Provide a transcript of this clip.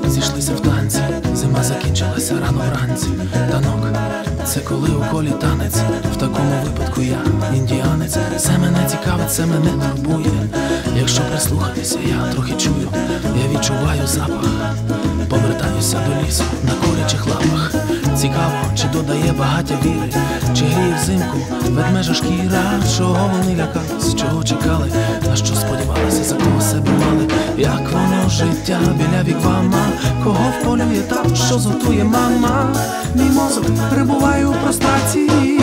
Зійшлися в танці, зима закінчилася рано вранці. Танок – це коли у колі танець. В такому випадку я індіанець. Все мене цікавить, все мене турбує. Якщо прислухатися, я трохи чую. Я відчуваю запах. Повертаюся до лісу на курячих лапах. Цікаво, чи додає багаття віри, чи гріє взимку ведмежа шкіра. Чого вони лякались, чого чекали, на що сподівалися, за кого себе мали. Як воно життя біля вігвама, кого вполює та, що зготує мама. Мій мозок перебуває у прострації.